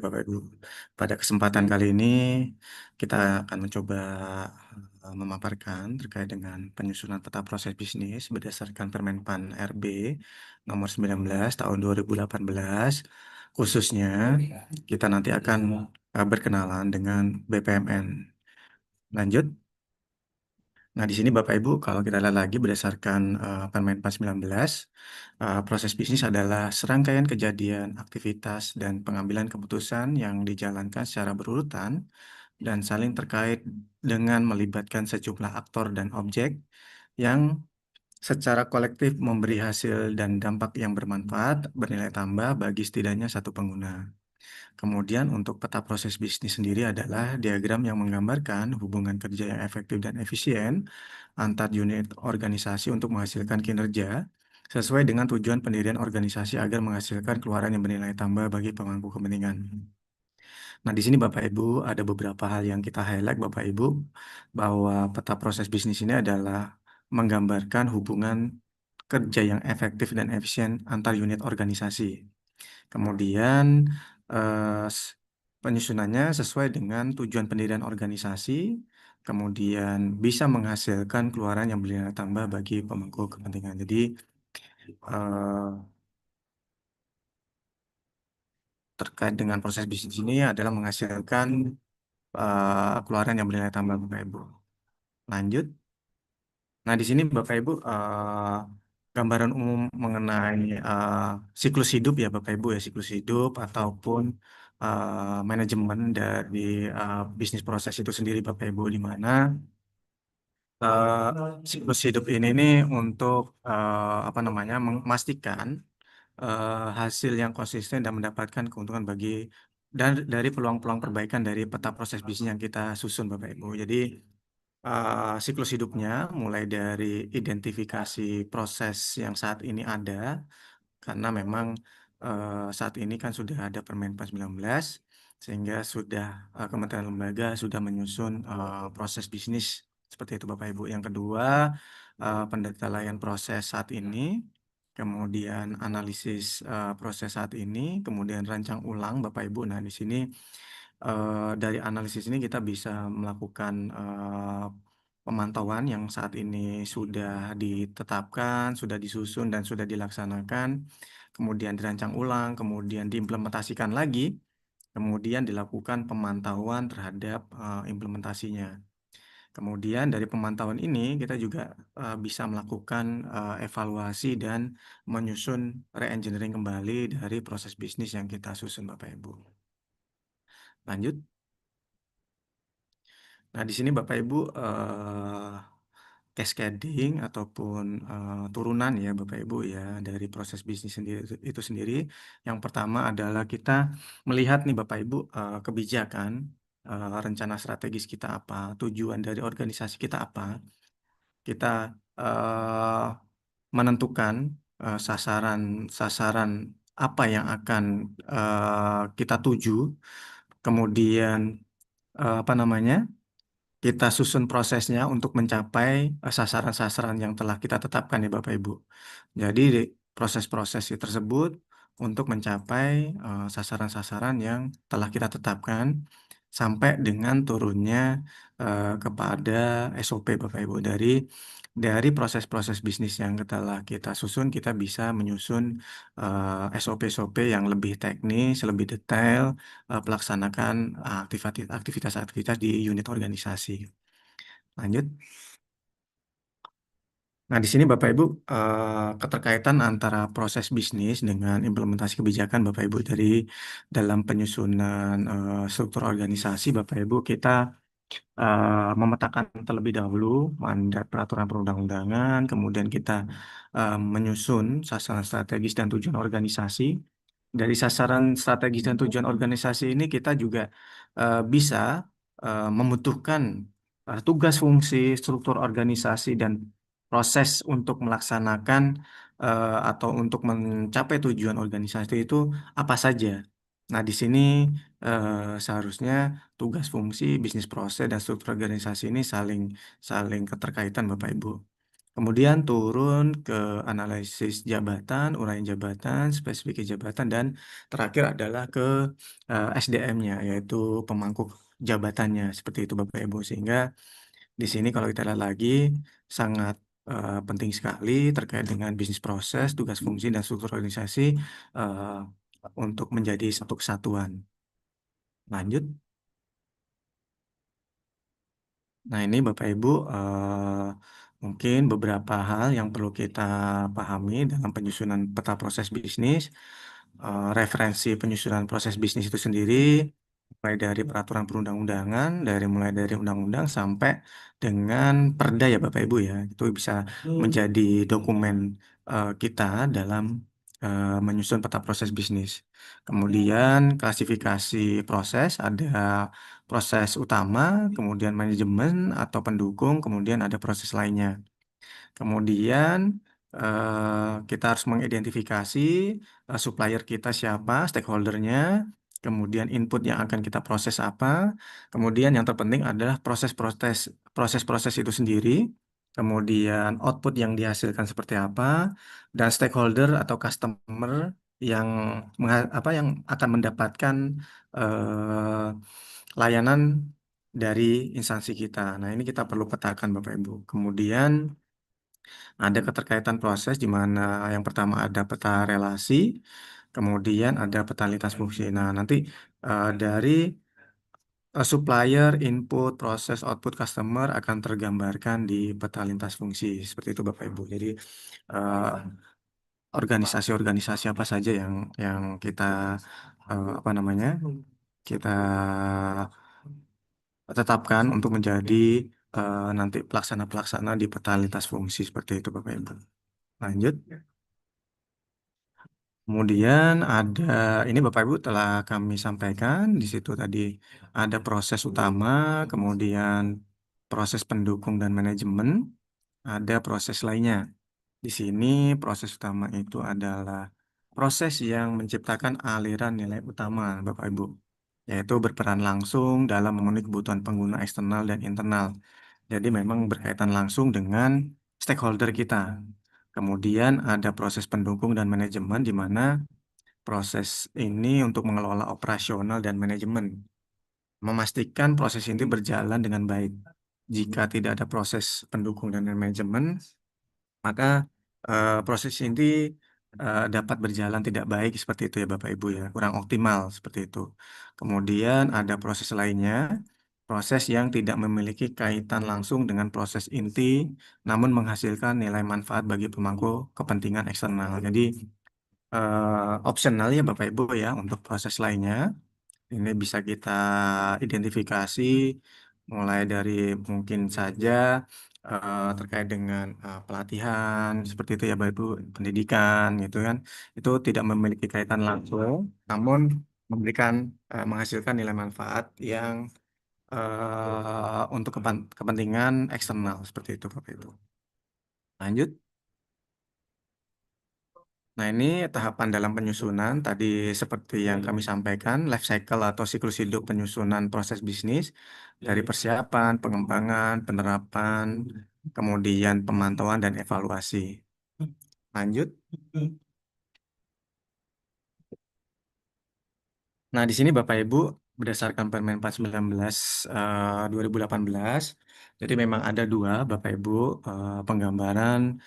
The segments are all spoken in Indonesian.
Bapak Ibu, pada kesempatan kali ini kita akan mencoba memaparkan terkait dengan penyusunan peta proses bisnis berdasarkan Permenpan RB nomor 19 tahun 2018. Khususnya kita nanti akan berkenalan dengan BPMN. Lanjut. Nah, di sini Bapak Ibu, kalau kita lihat lagi berdasarkan Permenpan 19, proses bisnis adalah serangkaian kejadian, aktivitas, dan pengambilan keputusan yang dijalankan secara berurutan dan saling terkait dengan melibatkan sejumlah aktor dan objek yang secara kolektif memberi hasil dan dampak yang bermanfaat, bernilai tambah bagi setidaknya satu pengguna. Kemudian untuk peta proses bisnis sendiri adalah diagram yang menggambarkan hubungan kerja yang efektif dan efisien antar unit organisasi untuk menghasilkan kinerja sesuai dengan tujuan pendirian organisasi agar menghasilkan keluaran yang bernilai tambah bagi pemangku kepentingan. Nah, di sini Bapak Ibu ada beberapa hal yang kita highlight Bapak Ibu bahwa peta proses bisnis ini adalah menggambarkan hubungan kerja yang efektif dan efisien antar unit organisasi. Kemudian penyusunannya sesuai dengan tujuan pendirian organisasi, kemudian bisa menghasilkan keluaran yang bernilai tambah bagi pemangku kepentingan. Jadi eh, terkait dengan proses bisnis ini adalah menghasilkan keluaran yang bernilai tambah Bapak Ibu. Lanjut. Nah, di sini Bapak Ibu gambaran umum mengenai siklus hidup ya Bapak Ibu ya, siklus hidup ataupun manajemen dari bisnis proses itu sendiri Bapak Ibu, di mana siklus hidup ini nih untuk apa namanya memastikan hasil yang konsisten dan mendapatkan keuntungan bagi dan dari peluang-peluang perbaikan dari peta proses bisnis yang kita susun Bapak Ibu. Jadi siklus hidupnya mulai dari identifikasi proses yang saat ini ada, karena memang saat ini kan sudah ada Permenpan 19, sehingga sudah kementerian lembaga sudah menyusun proses bisnis seperti itu Bapak Ibu. Yang kedua, pendetalaian proses saat ini, kemudian analisis proses saat ini, kemudian rancang ulang Bapak Ibu. Nah, di sini dari analisis ini kita bisa melakukan pemantauan yang saat ini sudah ditetapkan, sudah disusun, dan sudah dilaksanakan, kemudian dirancang ulang, kemudian diimplementasikan lagi, kemudian dilakukan pemantauan terhadap implementasinya. Kemudian dari pemantauan ini kita juga bisa melakukan evaluasi dan menyusun re-engineering kembali dari proses bisnis yang kita susun Bapak Ibu. Lanjut. Nah, di sini Bapak Ibu cascading ataupun turunan ya Bapak Ibu ya dari proses bisnis sendiri itu sendiri. Yang pertama adalah kita melihat nih Bapak Ibu kebijakan, rencana strategis kita apa, tujuan dari organisasi kita apa. Kita eh, menentukan sasaran-sasaran apa yang akan kita tuju, kemudian apa namanya? Kita susun prosesnya untuk mencapai sasaran-sasaran yang telah kita tetapkan ya Bapak Ibu. Jadi proses-proses tersebut untuk mencapai sasaran-sasaran yang telah kita tetapkan sampai dengan turunnya kepada SOP Bapak Ibu. Dari proses-proses bisnis yang telah kita susun, kita bisa menyusun SOP-SOP yang lebih teknis, lebih detail, pelaksanakan aktivitas-aktivitas di unit organisasi. Lanjut. Nah, di sini Bapak Ibu, keterkaitan antara proses bisnis dengan implementasi kebijakan Bapak Ibu dari dalam penyusunan struktur organisasi Bapak Ibu, kita memetakan terlebih dahulu mandat peraturan perundang-undangan, kemudian kita menyusun sasaran strategis dan tujuan organisasi. Dari sasaran strategis dan tujuan organisasi ini kita juga bisa membutuhkan tugas fungsi, struktur organisasi, dan proses untuk melaksanakan atau untuk mencapai tujuan organisasi itu apa saja. Nah, di sini seharusnya tugas fungsi, bisnis proses, dan struktur organisasi ini saling saling keterkaitan Bapak Ibu. Kemudian turun ke analisis jabatan, uraian jabatan, spesifikasi jabatan, dan terakhir adalah ke SDM-nya, yaitu pemangku jabatannya, seperti itu Bapak Ibu. Sehingga di sini kalau kita lihat lagi sangat penting sekali terkait dengan bisnis proses, tugas fungsi, dan struktur organisasi eh, untuk menjadi satu kesatuan. Lanjut. Nah, ini Bapak Ibu mungkin beberapa hal yang perlu kita pahami dalam penyusunan peta proses bisnis. Referensi penyusunan proses bisnis itu sendiri, mulai dari peraturan perundang-undangan, mulai dari undang-undang sampai dengan perda ya Bapak Ibu ya. Itu bisa menjadi dokumen kita dalam menyusun peta proses bisnis. Kemudian klasifikasi proses, ada proses utama, kemudian manajemen atau pendukung, kemudian ada proses lainnya. Kemudian kita harus mengidentifikasi supplier kita siapa, stakeholdernya, kemudian input yang akan kita proses apa, kemudian yang terpenting adalah proses-proses itu sendiri, kemudian output yang dihasilkan seperti apa, dan stakeholder atau customer yang yang akan mendapatkan eh, layanan dari instansi kita. Nah, ini kita perlu petakan Bapak Ibu. Kemudian ada keterkaitan proses di mana yang pertama ada peta relasi, kemudian ada peta lintas fungsi. Nah, nanti dari supplier, input, proses, output, customer akan tergambarkan di peta lintas fungsi. Seperti itu Bapak Ibu. Jadi eh, organisasi-organisasi apa saja yang kita apa namanya kita tetapkan untuk menjadi nanti pelaksana-pelaksana di peta lintas fungsi seperti itu Bapak Ibu. Lanjut. Kemudian ada ini Bapak Ibu telah kami sampaikan di situ tadi ada proses utama, kemudian proses pendukung dan manajemen, ada proses lainnya. Di sini proses utama itu adalah proses yang menciptakan aliran nilai utama Bapak Ibu, yaitu berperan langsung dalam memenuhi kebutuhan pengguna eksternal dan internal. Jadi memang berkaitan langsung dengan stakeholder kita. Kemudian ada proses pendukung dan manajemen di mana proses ini untuk mengelola operasional dan manajemen, memastikan proses ini berjalan dengan baik. Jika tidak ada proses pendukung dan manajemen, maka proses ini dapat berjalan tidak baik seperti itu ya Bapak Ibu ya, kurang optimal seperti itu. Kemudian ada proses lainnya, proses yang tidak memiliki kaitan langsung dengan proses inti, namun menghasilkan nilai manfaat bagi pemangku kepentingan eksternal. Jadi opsional ya Bapak Ibu ya untuk proses lainnya. Ini bisa kita identifikasi mulai dari mungkin saja terkait dengan pelatihan seperti itu ya Bapak Ibu, pendidikan gitu kan. Itu tidak memiliki kaitan langsung, namun memberikan menghasilkan nilai manfaat yang untuk kepentingan eksternal seperti itu Bapak Ibu. Lanjut. Nah, ini tahapan dalam penyusunan tadi seperti yang kami sampaikan, life cycle atau siklus hidup penyusunan proses bisnis dari persiapan, pengembangan, penerapan, kemudian pemantauan dan evaluasi. Lanjut. Nah, di sini Bapak Ibu berdasarkan Permen 419 2018, jadi memang ada dua Bapak Ibu penggambaran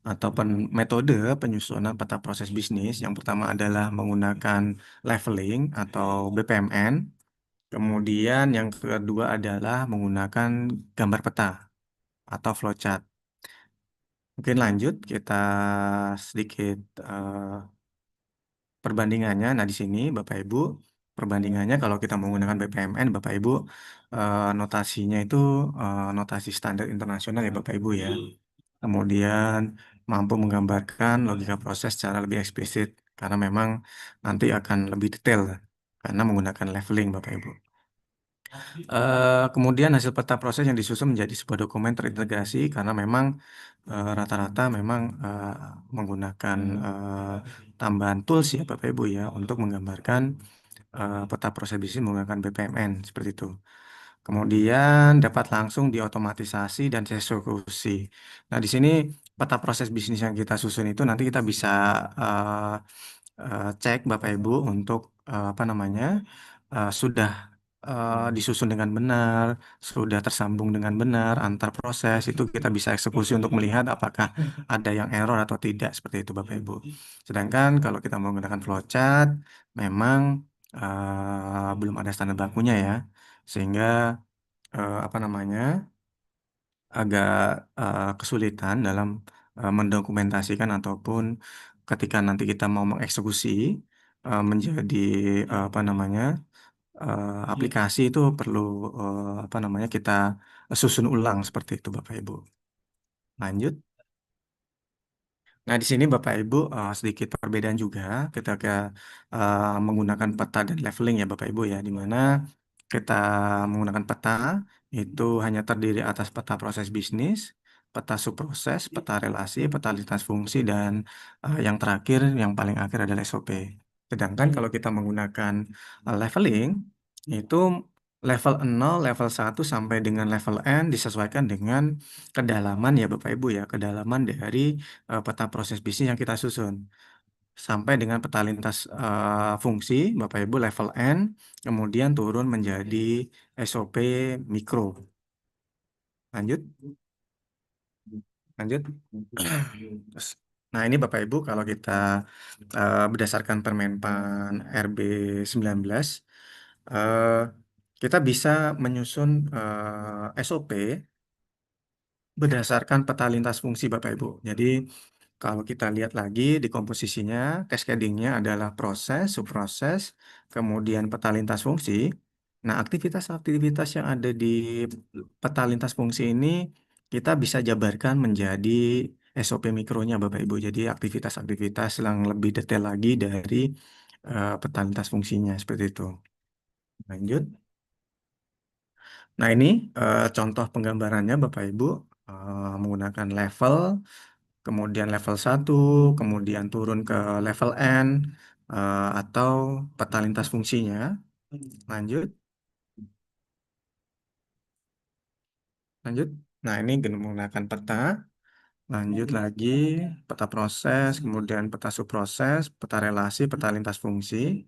atau metode penyusunan peta proses bisnis. Yang pertama adalah menggunakan leveling atau BPMN. Kemudian yang kedua adalah menggunakan gambar peta atau flowchart. Mungkin lanjut kita sedikit perbandingannya. Nah, di sini Bapak Ibu, perbandingannya kalau kita menggunakan BPMN, Bapak Ibu, notasinya itu notasi standar internasional ya Bapak Ibu ya. Kemudian mampu menggambarkan logika proses secara lebih eksplisit karena memang nanti akan lebih detail karena menggunakan leveling Bapak Ibu. Kemudian hasil peta proses yang disusun menjadi sebuah dokumen terintegrasi karena memang rata-rata memang menggunakan tambahan tools ya Bapak Ibu ya untuk menggambarkan peta proses bisnis menggunakan BPMN seperti itu. Kemudian dapat langsung diotomatisasi dan dieksekusi. Nah, di sini peta proses bisnis yang kita susun itu nanti kita bisa eh, cek Bapak Ibu untuk apa namanya sudah disusun dengan benar, sudah tersambung dengan benar antar proses itu kita bisa eksekusi untuk melihat apakah ada yang error atau tidak seperti itu Bapak Ibu. Sedangkan kalau kita menggunakan flowchart memang belum ada standar bakunya ya, sehingga apa namanya agak kesulitan dalam mendokumentasikan ataupun ketika nanti kita mau mengeksekusi menjadi apa namanya aplikasi itu perlu apa namanya kita susun ulang seperti itu Bapak Ibu. Lanjut. Nah, di sini Bapak Ibu sedikit perbedaan juga ketika menggunakan peta dan leveling ya Bapak Ibu ya, di mana kita menggunakan peta itu hanya terdiri atas peta proses bisnis, peta subproses, peta relasi, peta lintas fungsi, dan yang terakhir, yang paling akhir adalah SOP. Sedangkan kalau kita menggunakan leveling, itu level 0, level 1 sampai dengan level N disesuaikan dengan kedalaman ya Bapak Ibu ya, kedalaman dari peta proses bisnis yang kita susun. Sampai dengan peta lintas fungsi, Bapak Ibu level N, kemudian turun menjadi SOP mikro. Lanjut, lanjut. Terus, nah ini Bapak Ibu kalau kita berdasarkan Permenpan RB 19, eh, kita bisa menyusun SOP berdasarkan peta lintas fungsi Bapak Ibu. Jadi kalau kita lihat lagi di komposisinya, cascadingnya adalah proses, subproses, kemudian peta lintas fungsi. Nah, aktivitas-aktivitas yang ada di peta lintas fungsi ini kita bisa jabarkan menjadi SOP mikronya Bapak Ibu. Jadi aktivitas-aktivitas yang lebih detail lagi dari peta lintas fungsinya seperti itu. Lanjut. Nah, ini contoh penggambarannya Bapak Ibu menggunakan level, kemudian level 1, kemudian turun ke level N, atau peta lintas fungsinya. Lanjut, lanjut. Nah, ini menggunakan peta. Lanjut lagi, peta proses, kemudian peta subproses, peta relasi, peta lintas fungsi.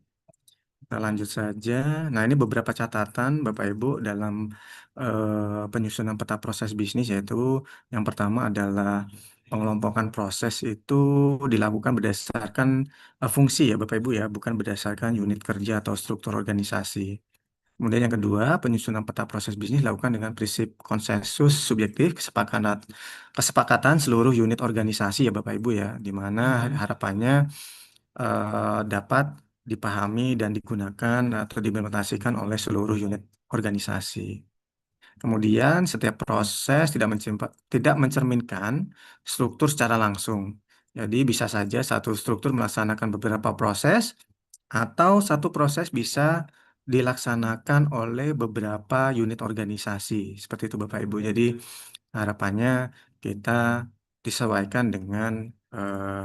Kita lanjut saja. Nah, ini beberapa catatan Bapak Ibu dalam penyusunan peta proses bisnis, yaitu yang pertama adalah pengelompokan proses itu dilakukan berdasarkan fungsi ya Bapak Ibu ya, bukan berdasarkan unit kerja atau struktur organisasi. Kemudian yang kedua, penyusunan peta proses bisnis dilakukan dengan prinsip konsensus subjektif kesepakatan seluruh unit organisasi ya Bapak Ibu ya, di mana harapannya dapat dipahami dan digunakan atau diimplementasikan oleh seluruh unit organisasi. Kemudian, setiap proses tidak mencerminkan struktur secara langsung. Jadi, bisa saja satu struktur melaksanakan beberapa proses, atau satu proses bisa dilaksanakan oleh beberapa unit organisasi. Seperti itu, Bapak Ibu. Jadi, harapannya kita disesuaikan dengan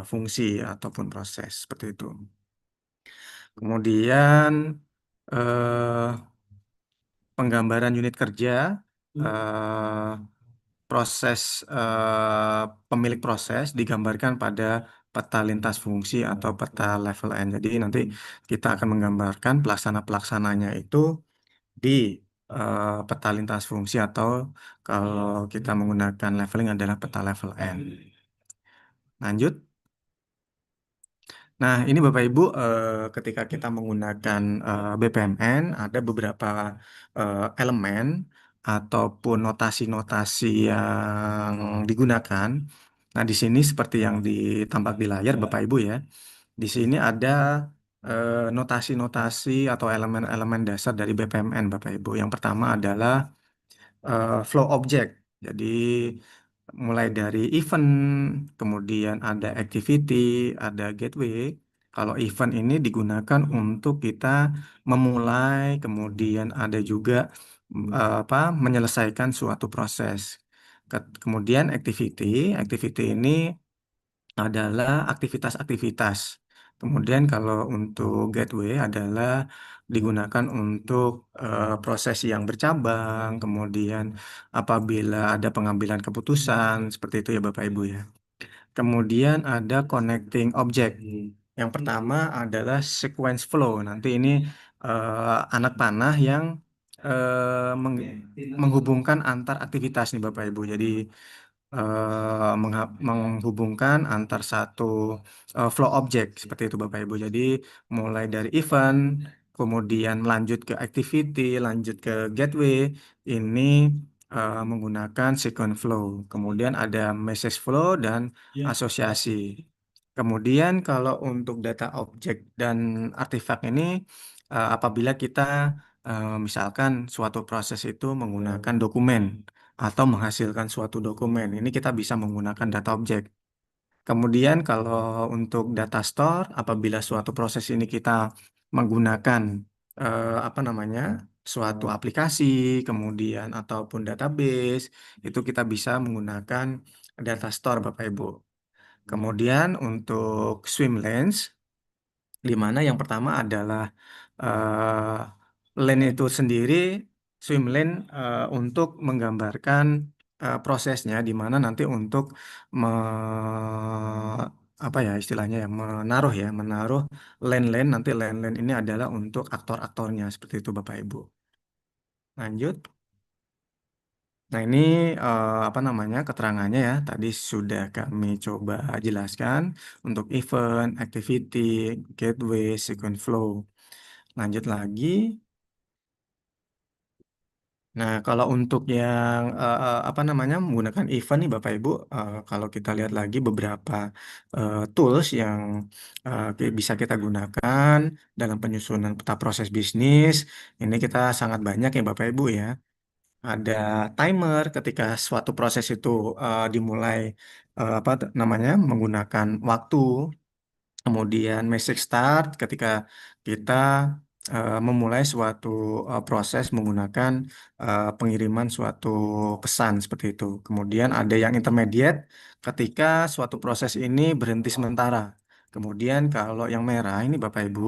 fungsi ataupun proses. Seperti itu. Kemudian, eh, penggambaran unit kerja, eh, proses pemilik proses digambarkan pada peta lintas fungsi atau peta level N. Jadi nanti kita akan menggambarkan pelaksana-pelaksananya itu di peta lintas fungsi atau kalau kita menggunakan leveling adalah peta level N. Lanjut. Nah, ini Bapak Ibu, ketika kita menggunakan BPMN, ada beberapa elemen ataupun notasi-notasi yang digunakan. Nah, di sini seperti yang ditampak di layar, Bapak Ibu ya, di sini ada notasi-notasi atau elemen-elemen dasar dari BPMN, Bapak Ibu. Yang pertama adalah flow object. Jadi mulai dari event, kemudian ada activity, ada gateway. Kalau event ini digunakan untuk kita memulai, kemudian ada juga apa menyelesaikan suatu proses. Kemudian activity ini adalah aktivitas-aktivitas. Kemudian kalau untuk gateway adalah digunakan untuk proses yang bercabang, kemudian apabila ada pengambilan keputusan, seperti itu ya Bapak Ibu ya. kemudian ada connecting object. Yang pertama adalah sequence flow. Nanti ini anak panah yang menghubungkan antar aktivitas nih Bapak Ibu. Jadi menghubungkan antar satu flow object seperti itu Bapak Ibu. Jadi mulai dari event, kemudian lanjut ke activity, lanjut ke gateway, ini menggunakan sequence flow. Kemudian ada message flow dan asosiasi. Kemudian kalau untuk data objek dan artefak ini apabila kita misalkan suatu proses itu menggunakan dokumen atau menghasilkan suatu dokumen. Ini kita bisa menggunakan data objek. Kemudian kalau untuk data store, apabila suatu proses ini kita menggunakan apa namanya suatu aplikasi, kemudian ataupun database, itu kita bisa menggunakan data store, Bapak Ibu. Kemudian untuk swim lanes, di mana yang pertama adalah lane itu sendiri, swim lane untuk menggambarkan prosesnya, di mana nanti untuk apa ya istilahnya ya, menaruh lane-lane, nanti lane-lane ini adalah untuk aktor-aktornya, seperti itu Bapak Ibu. Lanjut. Nah, ini apa namanya keterangannya ya. Tadi sudah kami coba jelaskan untuk event, activity, gateway, sequence flow. Lanjut lagi. Nah, kalau untuk yang apa namanya menggunakan event nih Bapak Ibu, kalau kita lihat lagi beberapa tools yang bisa kita gunakan dalam penyusunan peta proses bisnis, ini kita sangat banyak ya Bapak Ibu ya. Ada timer ketika suatu proses itu dimulai apa namanya menggunakan waktu. Kemudian message start ketika kita memulai suatu proses menggunakan pengiriman suatu pesan seperti itu. Kemudian ada yang intermediate ketika suatu proses ini berhenti sementara. Kemudian kalau yang merah ini Bapak Ibu,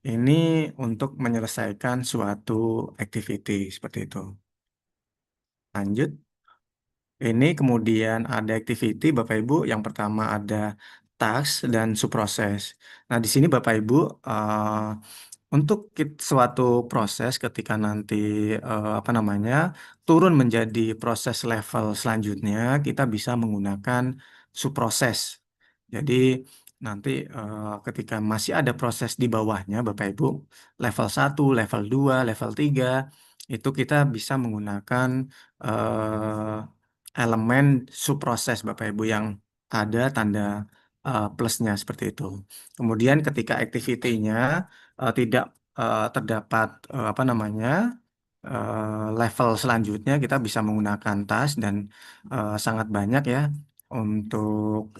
ini untuk menyelesaikan suatu activity seperti itu. Lanjut. Ini kemudian ada activity Bapak Ibu. Yang pertama ada task dan subproses. Nah, di sini Bapak Ibu untuk suatu proses ketika nanti apa namanya turun menjadi proses level selanjutnya, kita bisa menggunakan subproses. Jadi nanti ketika masih ada proses di bawahnya, Bapak Ibu, level 1, level 2, level 3, itu kita bisa menggunakan elemen subproses Bapak Ibu yang ada tanda plusnya seperti itu. Kemudian ketika activity-nya tidak terdapat apa namanya level selanjutnya, kita bisa menggunakan task dan sangat banyak ya untuk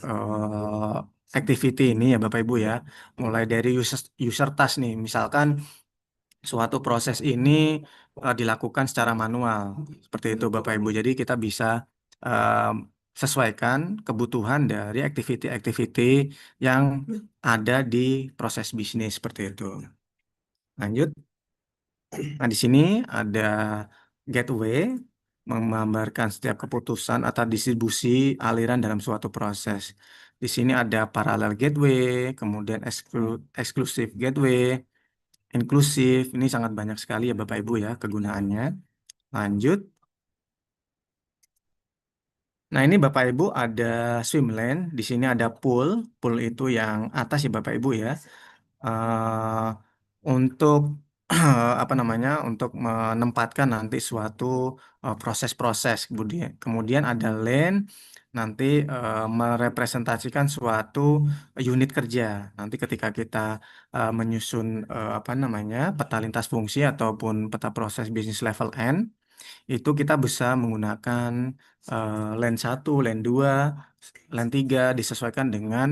activity ini ya Bapak Ibu ya. Mulai dari user task nih, misalkan suatu proses ini dilakukan secara manual seperti itu Bapak Ibu. Jadi kita bisa eh, sesuaikan kebutuhan dari activity-activity yang ada di proses bisnis seperti itu. Lanjut. Nah, di sini ada gateway menggambarkan setiap keputusan atau distribusi aliran dalam suatu proses. Di sini ada parallel gateway, kemudian exclusive gateway, inklusif. Ini sangat banyak sekali ya Bapak Ibu ya kegunaannya. Lanjut. Nah, ini Bapak Ibu ada swim lane, di sini ada pool. Pool itu yang atas ya Bapak Ibu ya. eh, untuk apa namanya untuk menempatkan nanti suatu proses-proses kemudian ada lane nanti merepresentasikan suatu unit kerja nanti ketika kita menyusun apa namanya peta lintas fungsi ataupun peta proses bisnis level N itu kita bisa menggunakan lane 1, lane 2, lane 3 disesuaikan dengan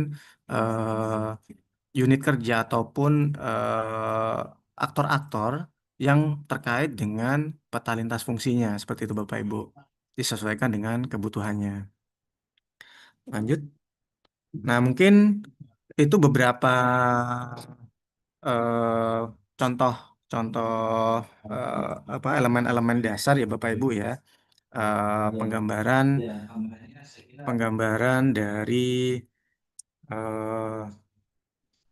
unit kerja ataupun aktor-aktor yang terkait dengan peta lintas fungsinya seperti itu Bapak Ibu disesuaikan dengan kebutuhannya. Lanjut. Nah, mungkin itu beberapa eh, contoh contoh apa elemen-elemen dasar ya Bapak Ibu ya. Penggambaran penggambaran dari eh,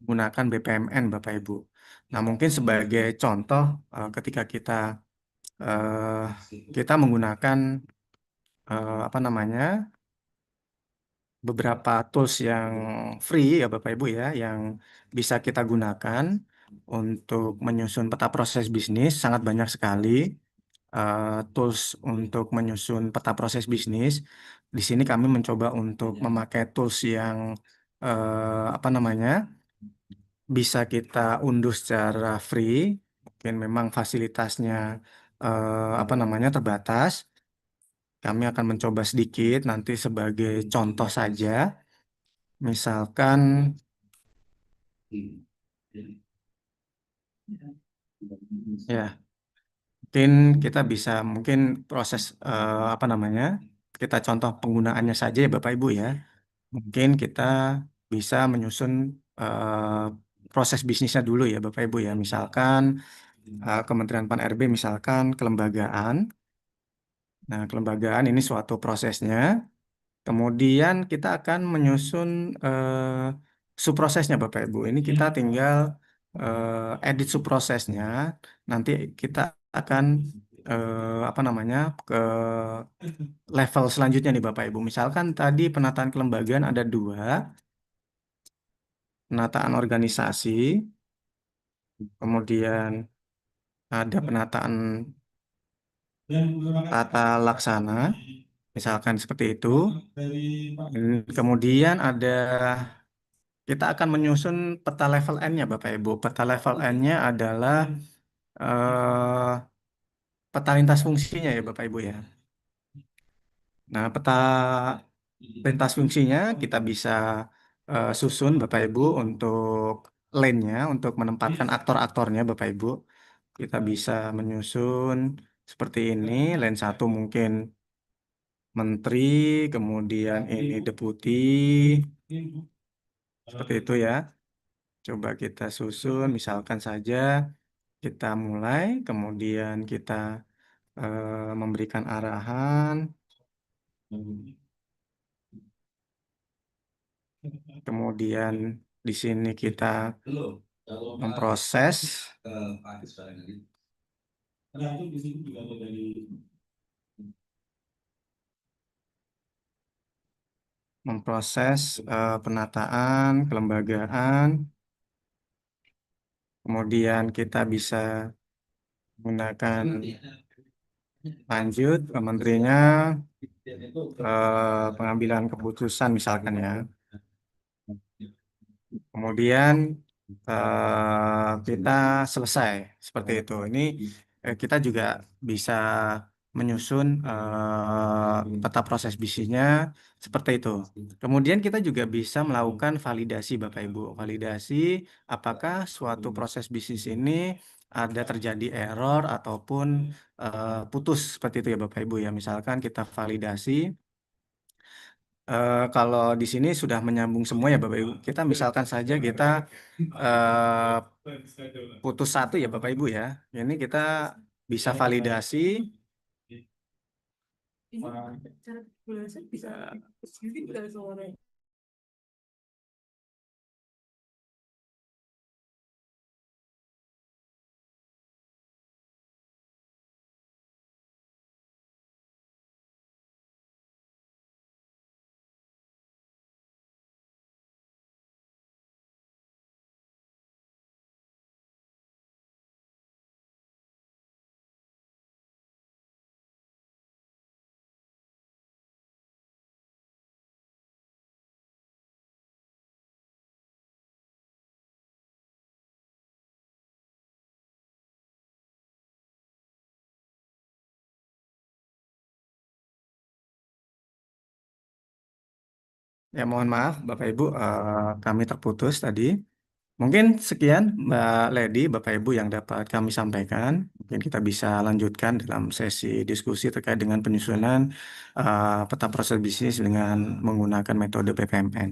menggunakan BPMN, Bapak Ibu. Nah, mungkin sebagai contoh, ketika eh, kita menggunakan apa namanya beberapa tools yang free ya Bapak Ibu ya, yang bisa kita gunakan untuk menyusun peta proses bisnis sangat banyak sekali. Tools untuk menyusun peta proses bisnis. Di sini kami mencoba untuk memakai tools yang apa namanya bisa kita unduh secara free. Mungkin memang fasilitasnya apa namanya terbatas. Kami akan mencoba sedikit nanti sebagai contoh saja. Misalkan ya, mungkin kita bisa mungkin proses apa namanya? Kita contoh penggunaannya saja ya Bapak Ibu ya. Mungkin kita bisa menyusun proses bisnisnya dulu ya Bapak Ibu ya. Misalkan Kementerian Pan RB misalkan kelembagaan. Nah, kelembagaan ini suatu prosesnya. Kemudian kita akan menyusun subprosesnya Bapak Ibu. Ini kita tinggal edit subprosesnya. Nanti kita akan apa namanya ke level selanjutnya nih Bapak Ibu. Misalkan tadi penataan kelembagaan ada dua, penataan organisasi, kemudian ada penataan tata laksana, misalkan seperti itu. Kemudian kita akan menyusun peta level N-nya Bapak Ibu. Peta level N-nya adalah eh, peta lintas fungsinya ya Bapak Ibu ya. Nah, peta lintas fungsinya kita bisa susun Bapak Ibu untuk lane-nya, untuk menempatkan aktor-aktornya Bapak Ibu. Kita bisa menyusun seperti ini, lane 1 mungkin menteri, kemudian ini deputi, seperti itu ya. Coba kita susun, misalkan saja kita mulai, kemudian kita memberikan arahan, kemudian di sini kita memproses, penataan kelembagaan, kemudian kita bisa menggunakan lanjut menterinya, pengambilan keputusan misalkan ya. Kemudian kita selesai seperti itu. Ini kita juga bisa menyusun peta proses bisnisnya seperti itu. Kemudian kita juga bisa melakukan validasi Bapak Ibu. Validasi apakah suatu proses bisnis ini ada terjadi error ataupun putus seperti itu ya Bapak Ibu ya. Misalkan kita validasi kalau di sini sudah menyambung semua ya Bapak Ibu. Kita misalkan saja kita eh, putus satu ya Bapak Ibu ya. Ini kita bisa validasi. Ya mohon maaf Bapak Ibu, kami terputus tadi. Mungkin sekian Mbak Lady, Bapak Ibu yang dapat kami sampaikan. Mungkin kita bisa lanjutkan dalam sesi diskusi terkait dengan penyusunan peta proses bisnis dengan menggunakan metode PPMN.